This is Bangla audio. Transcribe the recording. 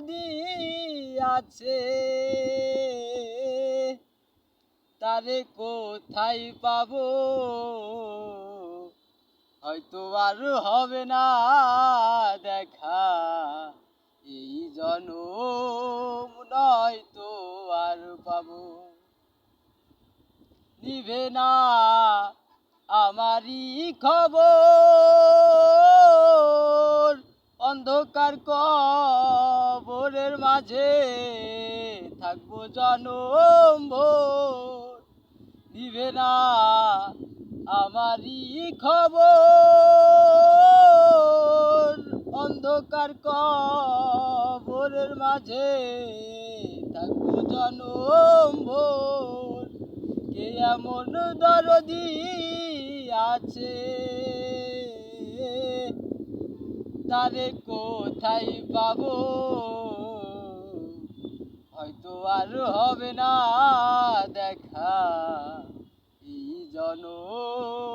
দরদি আছে, তারে কোথায় পাবো? হয়তো আর হবে না দেখা, এই জনম নয়তো আর পাবো। নিভে না আমারই খবর, অন্ধকার কবরের মাঝে থাকবো জনম ভোর। নিভে না আমারই খবর, অন্ধকার কবরের মাঝে থাকবো জনম ভোর। কে এমন দরদি আছে, তারে কোথায় পাবো? হয়তো আর হবে না দেখা, এই জনম